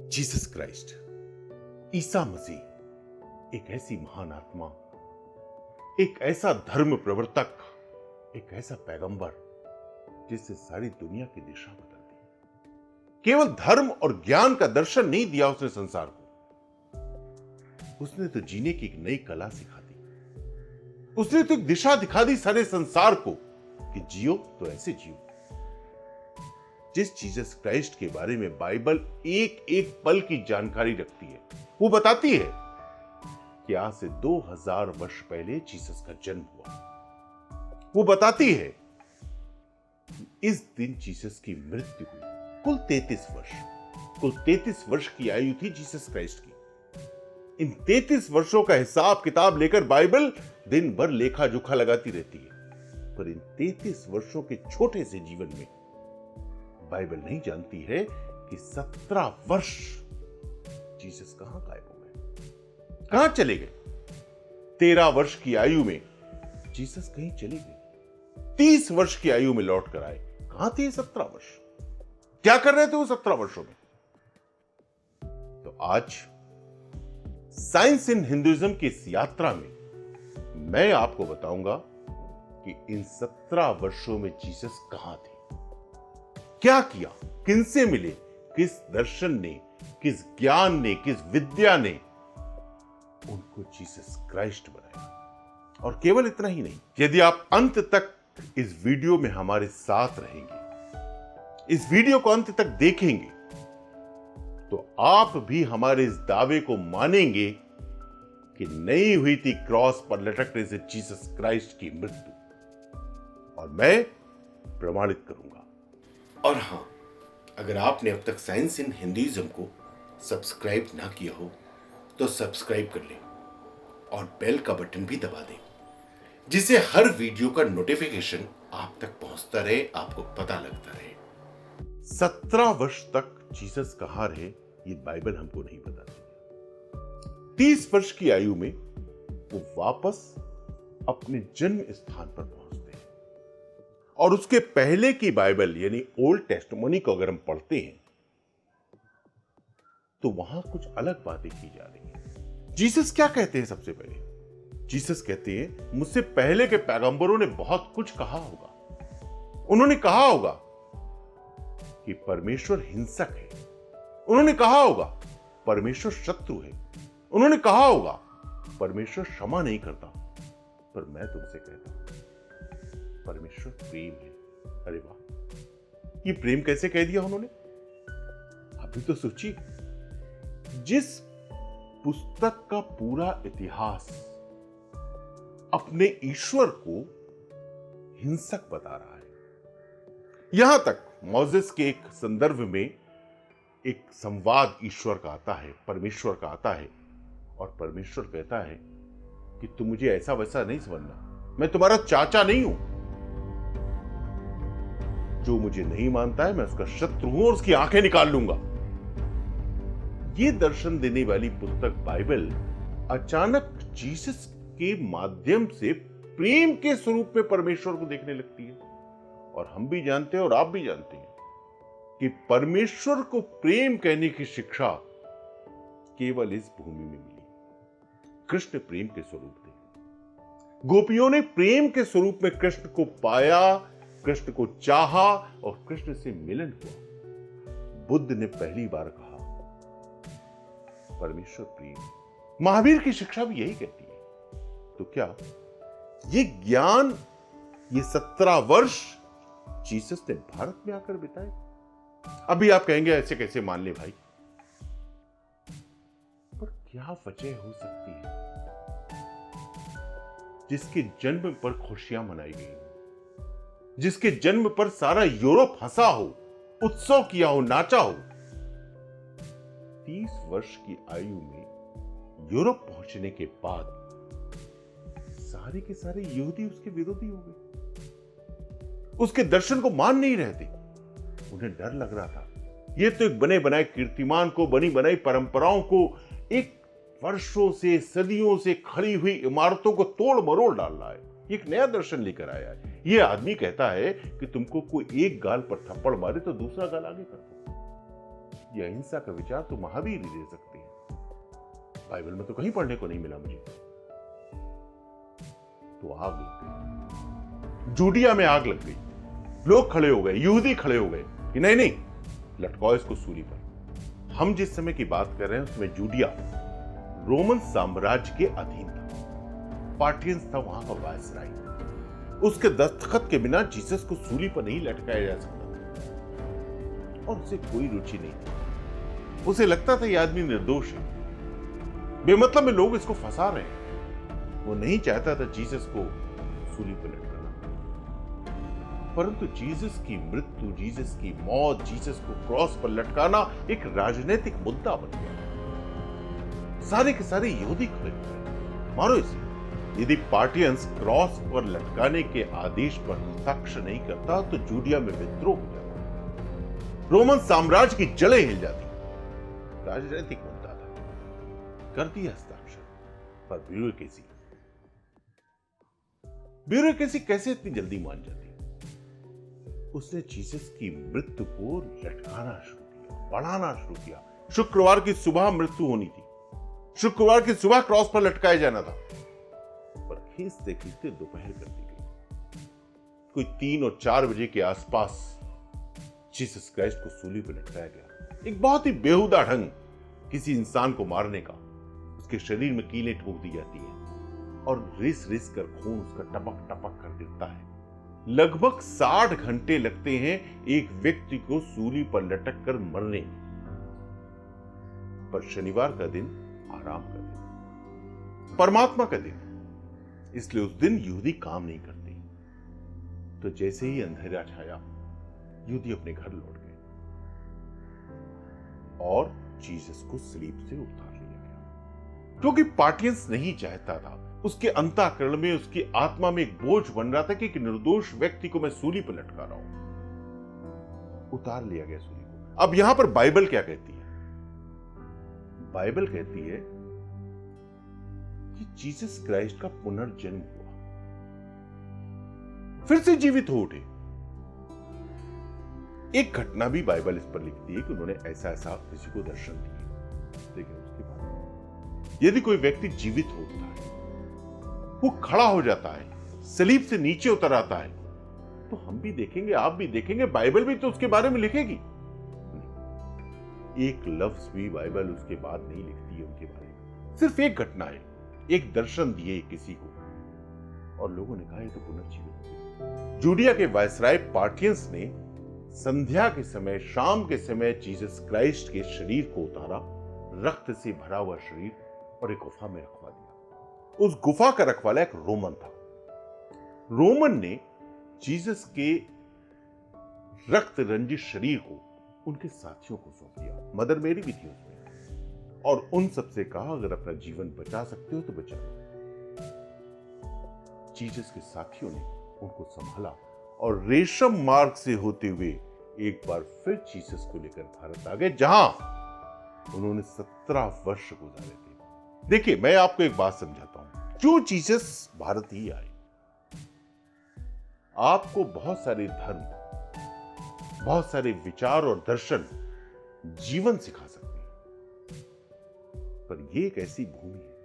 Jesus Christ, Isa Masih एक ऐसी महान आत्मा, एक ऐसा धर्म प्रवर्तक, एक ऐसा पैगंबर जिससे सारी दुनिया की दिशा बदल दी। केवल धर्म और ज्ञान का दर्शन नहीं दिया उसने संसार को, उसने तो जीने की एक नई कला सिखा दी। उसने तो एक दिशा दिखा दी सारे संसार को कि जियो तो ऐसे जियो। जिस जीसस क्राइस्ट के बारे में बाइबल एक एक पल की जानकारी रखती है, वो बताती है कि आज से 2000 वर्ष पहले जीसस का जन्म हुआ। वो बताती है कि इस दिन जीसस की मृत्यु हुई। कुल 33 वर्ष की आयु थी जीसस क्राइस्ट की। इन 33 वर्षों का हिसाब किताब लेकर बाइबल दिन भर लेखा जोखा लगाती रहती है, पर इन 33 वर्षों के छोटे से जीवन में बाइबल नहीं जानती है कि 17 वर्ष जीसस कहां गायब हो गए, कहां चले गए। 13 वर्ष की आयु में जीसस कहीं चले गए। 30 वर्ष की आयु में लौट कर आए। कहां थे 17 वर्ष? क्या कर रहे थे वो 17 वर्षों में? तो आज साइंस इन हिंदुइज्म की इस यात्रा में मैं आपको बताऊंगा कि इन 17 वर्षों में जीसस कहां थे, क्या किया, किनसे मिले, किस दर्शन ने, किस ज्ञान ने, किस विद्या ने उनको जीसस क्राइस्ट बनाया। और केवल इतना ही नहीं, यदि आप अंत तक इस वीडियो में हमारे साथ रहेंगे, इस वीडियो को अंत तक देखेंगे, तो आप भी हमारे इस दावे को मानेंगे कि नहीं हुई थी क्रॉस पर लटकने से जीसस क्राइस्ट की मृत्यु, और मैं प्रमाणित करूंगा। और हां, अगर आपने अब तक साइंस इन हिंदुइज्म को सब्सक्राइब ना किया हो तो सब्सक्राइब कर लें और बेल का बटन भी दबा दें, जिससे हर वीडियो का नोटिफिकेशन आप तक पहुंचता रहे, आपको पता लगता रहे। 17 वर्ष तक जीसस कहां रहे ये बाइबल हमको नहीं बताती। 30 वर्ष की आयु में वो वापस अपने जन्म स्थान पर पहुंचते हैं, और उसके पहले की बाइबल यानी ओल्ड टेस्टिमनी को अगर हम पढ़ते हैं तो वहां कुछ अलग बातें की जा रही हैं। जीसस क्या कहते हैं? सबसे पहले जीसस कहते हैं, मुझसे पहले के पैगंबरों ने बहुत कुछ कहा होगा। उन्होंने कहा होगा कि परमेश्वर हिंसक है, उन्होंने कहा होगा परमेश्वर शत्रु है, उन्होंने कहा होगा परमेश्वर क्षमा नहीं करता, पर मैं तुमसे कहता हूं परमेश्वर प्रेम है। अरे वाह, ये प्रेम कैसे कह दिया उन्होंने? अभी तो सोचिए, जिस पुस्तक का पूरा इतिहास अपने ईश्वर को हिंसक बता रहा है। यहां तक मोसेस के एक संदर्भ में एक संवाद ईश्वर का आता है, परमेश्वर का आता है, और परमेश्वर कहता है कि तुम मुझे ऐसा वैसा नहीं समझना, मैं तुम्हारा चाचा नहीं हूं। जो मुझे नहीं मानता है मैं उसका शत्रु हूं और उसकी आंखें निकाल लूंगा। यह दर्शन देने वाली पुस्तक बाइबल अचानक जीसस के माध्यम से प्रेम के स्वरूप में परमेश्वर को देखने लगती है। और हम भी जानते हैं और आप भी जानते हैं कि परमेश्वर को प्रेम कहने की शिक्षा केवल इस भूमि में मिली। कृष्ण प्रेम के स्वरूप थे। गोपियों ने प्रेम के स्वरूप में कृष्ण को पाया, कृष्ण को चाहा और कृष्ण से मिलन हुआ। बुद्ध ने पहली बार कहा परमेश्वर प्रेम है। महावीर की शिक्षा भी यही कहती है। तो क्या ये ज्ञान, ये 17 वर्ष जीसस ने भारत में आकर बिताए? अभी आप कहेंगे ऐसे कैसे मान ले भाई, पर क्या वजह हो सकती है जिसके जन्म पर खुशियां मनाई गई, जिसके जन्म पर सारा यूरोप हंसा हो, उत्सव किया हो, नाचा हो? 30 वर्ष की आयु में यूरोप पहुंचने के बाद सारे के सारे यहूदी उसके विरोधी हो गए, उसके दर्शन को मान नहीं रहे थे। उन्हें डर लग रहा था, ये तो एक बने बनाए कीर्तिमान को, बनी बनाई परंपराओं को, एक वर्षों से सदियों से खड़ी हुई इमारतों को तोड़ मरोड़ डाल रहा है। एक नया दर्शन लेकर आया है। यह आदमी कहता है कि तुमको कोई एक गाल पर थप्पड़ मारे तो दूसरा गाल आगे कर दो। या हिंसा का विचार तो महावीर ही दे सकते हैं। बाइबल में तो कहीं पढ़ने को नहीं मिला मुझे। तो आग लग गई, जूडिया में आग लग गई। लोग खड़े हो गए, यहूदी खड़े हो गए कि नहीं नहीं, लटकाओ इसको सूली पर। हम जिस समय की बात कर रहे हैं उसमें जूडिया रोमन साम्राज्य के अधीन था। पार्टियंस था वहां का वायसराय। उसके दस्तखत के बिना जीसस को सूली पर नहीं लटकाया जा सकता और उसे कोई रुचि नहीं थी। उसे लगता था यह आदमी निर्दोष है, बेमतलब में लोग इसको फंसा रहे हैं। वो नहीं चाहता था जीसस को सूली पर लटकाना। परंतु जीसस की मृत्यु, जीसस की मौत, जीसस को क्रॉस पर लटकाना एक राजनीतिक मुद्दा बन गया। सारे के सारे यहूदी खड़े हुए, मारो इसे। यदि पार्टियंस क्रॉस पर लटकाने के आदेश पर हस्ताक्षर नहीं करता तो जूडिया में विद्रोह हो जाता, रोमन साम्राज्य की जड़ें हिल जाती। राजनीतिक मुद्दा था, कर दिया हस्ताक्षर। पर ब्यूरोक्रेसी कैसे इतनी जल्दी मान जाती? उसने जीसस की मृत्यु को लटकाना शुरू किया, बढ़ाना शुरू किया। शुक्रवार की सुबह मृत्यु होनी थी, शुक्रवार की सुबह क्रॉस पर लटकाया जाना था, पर खींचते खींचते दोपहर कर दी गई। कोई 3 और 4 बजे के आसपास जीसस क्राइस्ट को सूली पर लटकाया गया। एक बहुत ही बेहुदा ढंग किसी इंसान को मारने का। उसके शरीर में कीलें ठोक दी जाती हैं और रिस रिस कर खून उसका टपक टपक कर गिरता है। लगभग 60 घंटे लगते हैं एक व्यक्ति को सूली पर लटक कर मरने में। पर शनिवार का दिन आराम का दिन, परमात्मा का दिन, इसलिए उस दिन यहूदी काम नहीं करते। तो जैसे ही अंधेरा छाया, यहूदी अपने घर लौट गए और जीसस को सलीब से उतार लिया गया। क्योंकि पार्टियंस नहीं चाहता था, उसके अंतःकरण में, उसकी आत्मा में एक बोझ बन रहा था कि एक निर्दोष व्यक्ति को मैं सूली पर लटका रहा हूं। उतार लिया गया सूली को। अब यहां पर बाइबल क्या कहती है? बाइबल कहती है कि जीसस क्राइस्ट का पुनर्जन्म हुआ, फिर से जीवित हो उठे। एक घटना भी बाइबल इस पर लिखती है कि उन्होंने ऐसा ऐसा किसी को दर्शन दिए। देखिए उसके बाद यदि कोई व्यक्ति जीवित होता है, वो खड़ा हो जाता है, सलीब से नीचे उतर आता है, तो हम भी देखेंगे, आप भी देखेंगे, बाइबल भी तो उसके बारे में लिखेगी। एक लफ्ज भी बाइबल उसके बाद नहीं लिखती है उनके बारे में। सिर्फ एक घटना है, एक दर्शन दिए किसी को और लोगों ने कहा ये तो पुनर्जीवित। जूडिया के वायसराय पार्टियंस ने संध्या के समय, शाम के समय जीसस क्राइस्ट के शरीर को उतारा, रक्त से भरा हुआ शरीर, और एक गुफा में रखवा दिया। उस गुफा का रखवाला एक रोमन था। रोमन ने जीसस के रक्त रंजित शरीर को उनके साथियों को सौंप दिया। मदर मेरी भी थी उसमें, और उन सबसे कहा अगर अपना जीवन बचा सकते हो तो बचा लो। जीसस के साथियों ने उनको संभाला और रेशम मार्ग से होते हुए एक बार फिर जीसस को लेकर भारत आ गए, जहां उन्होंने 17 वर्ष गुजारे थे। देखिए मैं आपको एक बात समझाता हूं, क्यों जीसस भारत ही आए। आपको बहुत सारे धर्म, बहुत सारे विचार और दर्शन जीवन सिखा सकते हैं, पर यह एक ऐसी भूमि है,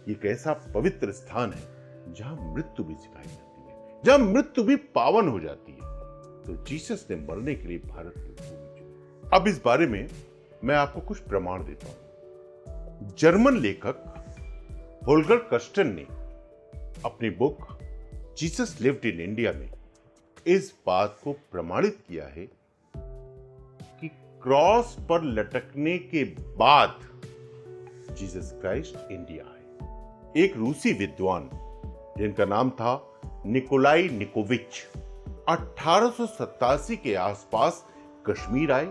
ये एक ऐसा पवित्र स्थान है जहां मृत्यु भी सिखाई जाती है, जहां मृत्यु भी पावन हो जाती है। तो जीसस ने मरने के लिए भारत की भूमि चुनी। अब इस बारे में मैं आपको कुछ प्रमाण देता हूं। जर्मन लेखक होल्गर कस्टन ने अपनी book Jesus lived in India में इस बात को प्रमाणित किया है कि क्रॉस पर लटकने के बाद जीसस क्राइस्ट इंडिया आए। एक रूसी विद्वान जिनका नाम था निकोलाई निकोविच 1887 के आसपास कश्मीर आए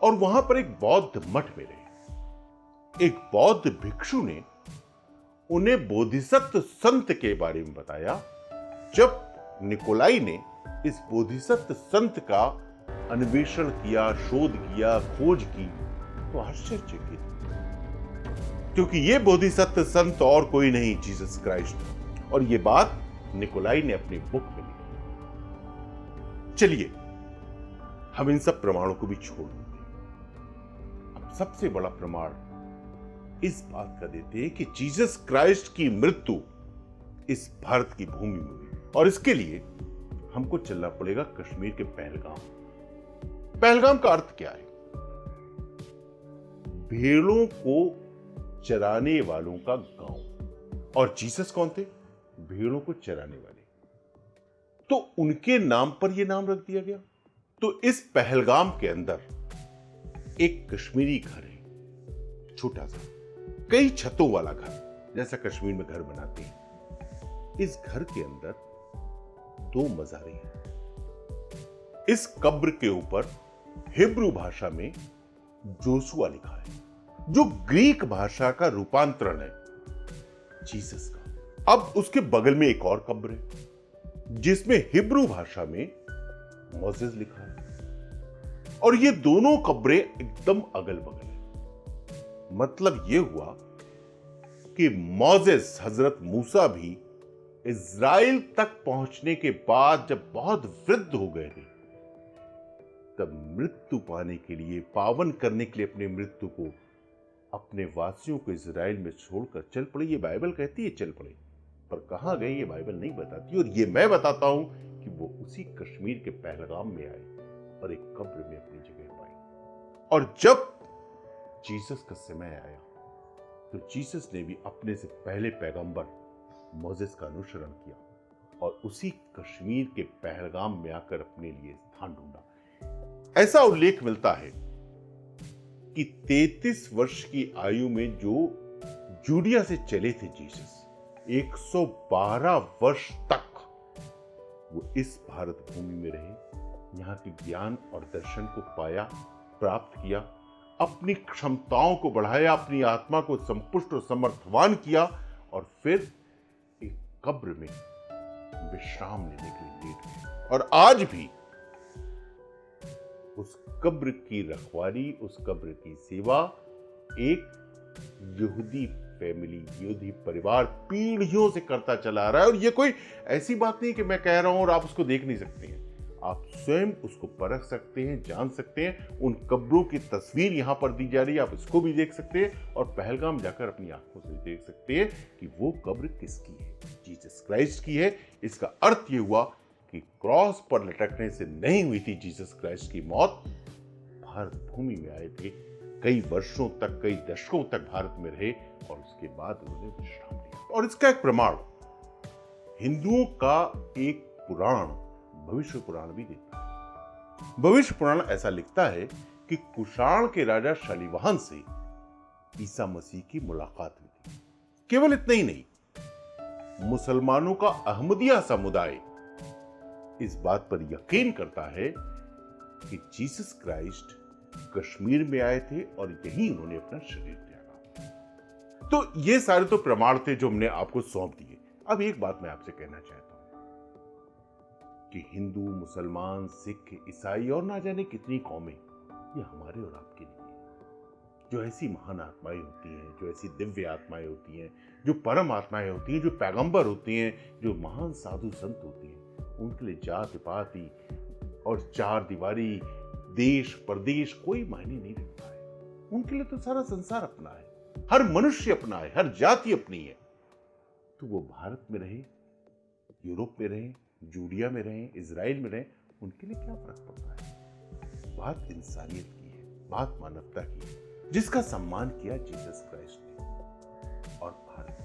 और वहां पर एक बौद्ध मठ में रहे। एक बौद्ध भिक्षु ने उन्हें बोधिसत्व संत के बारे में बताया। जब निकोलाई ने इस बोधिसत्व संत का अन्वेषण किया, शोध किया, खोज की, तो आश्चर्यचकित, क्योंकि यह बोधिसत्व संत और कोई नहीं, जीसस क्राइस्ट। और यह बात निकोलाई ने अपनी बुक में लिखी। चलिए हम इन सब प्रमाणों को भी छोड़ देते हैं। सबसे बड़ा प्रमाण इस बात का देते हैं कि जीसस क्राइस्ट की मृत्यु इस भारत की भूमि में हुई, और इसके लिए हमको चलना पड़ेगा कश्मीर के पहलगाम। पहलगाम का अर्थ क्या है? भेड़ों को चराने वालों का गांव। और जीसस कौन थे? भेड़ों को चराने वाले। तो उनके नाम पर यह नाम रख दिया गया। तो इस पहलगाम के अंदर एक कश्मीरी घर है, छोटा सा, कई छतों वाला घर, जैसा कश्मीर में घर बनाते हैं। इस घर के अंदर 2 मज़ारें हैं। इस कब्र के ऊपर हिब्रू भाषा में जोशुआ लिखा है, जो ग्रीक भाषा का रूपांतरण है जीसस का। अब उसके बगल में एक और कब्र है जिसमें हिब्रू भाषा में मोसेस लिखा है, और ये दोनों कब्रें एकदम अगल बगल है। मतलब यह हुआ कि मोसेस, हजरत मूसा भी इज़राइल तक पहुंचने के बाद जब बहुत वृद्ध हो गए थे, तब मृत्यु पाने के लिए, पावन करने के लिए अपने मृत्यु को, अपने वासियों को इज़राइल में छोड़कर चल पड़े। ये बाइबल कहती है चल पड़े, पर कहां गए ये बाइबल नहीं बताती। और ये मैं बताता हूं कि वो उसी कश्मीर के पहलगाम में आए और एक कब्र में अपनी जगह पाई। और जब जीसस का समय आया तो जीसस ने भी अपने से पहले पैगंबर मोसेस का अनुसरण किया और उसी कश्मीर के पहलगाम में आकर अपने लिए स्थान ढूंढा। ऐसा उल्लेख मिलता है कि 33 वर्ष की आयु में जो जूडिया से चले थे जीसस, 112 वर्ष तक वो इस भारत भूमि में रहे, यहाँ के ज्ञान और दर्शन को पाया, प्राप्त किया, अपनी क्षमताओं को बढ़ाया, अपनी आत्मा को संपुष्ट और समर्थवान किया, और फिर एक कब्र में विश्राम लेने के लिए लेट गए। और आज भी उस कब्र की रखवाली, उस कब्र की सेवा एक यहूदी फैमिली, यहूदी परिवार पीढ़ियों से करता चला आ रहा है। और ये कोई ऐसी बात नहीं कि मैं कह रहा हूं और आप उसको देख नहीं सकते हैं। आप स्वयं उसको परख सकते हैं, जान सकते हैं। उन कब्रों की तस्वीर यहां पर दी जा रही है, आप इसको भी देख सकते हैं और पहलगाम जाकर अपनी आंखों से देख सकते हैं कि वो कब्र किसकी है। जीसस क्राइस्ट की है। इसका अर्थ ये हुआ कि क्रॉस पर लटकने से नहीं हुई थी जीसस क्राइस्ट की मौत। भारत भूमि में आए थे, कई वर्षों तक, कई दशकों तक भारत में रहे और उसके बाद उन्होंने विश्राम लिया। और इसका एक प्रमाण हिंदुओं का एक पुराण, भविष्य पुराण भी देता है। भविष्य पुराण ऐसा लिखता है कि कुषाण के राजा शालिवाहन से ईसा मसीह की मुलाकात हुई थी। केवल इतना ही नहीं, मुसलमानों का अहमदिया समुदाय इस बात पर यकीन करता है कि जीसस क्राइस्ट कश्मीर में आए थे और यहीं उन्होंने अपना शरीर त्यागा। तो ये सारे तो प्रमाण थे जो हमने आपको सौंप दिए। अब एक बात मैं आपसे कहना चाहता हूं कि हिंदू, मुसलमान, सिख, ईसाई और ना जाने कितनी कौमें, ये हमारे और आपके लिए जो ऐसी महान आत्माएं होती हैं, जो ऐसी दिव्य आत्माएं होती हैं, जो परम आत्माएं होती हैं, जो पैगंबर होती हैं, जो महान साधु संत होती हैं, उनके लिए जाति पाति और चार दीवारी, देश परदेश कोई मायने नहीं रखता है। उनके लिए तो सारा संसार अपना है, हर मनुष्य अपना है, हर जाति अपनी है। तो वो भारत में रहे, यूरोप में रहे, जूडिया में रहे, इजराइल में रहे, उनके लिए क्या फर्क पड़ता है। बात इंसानियत की है, बात मानवता की है, जिसका सम्मान किया जीसस क्राइस्ट ने और भारत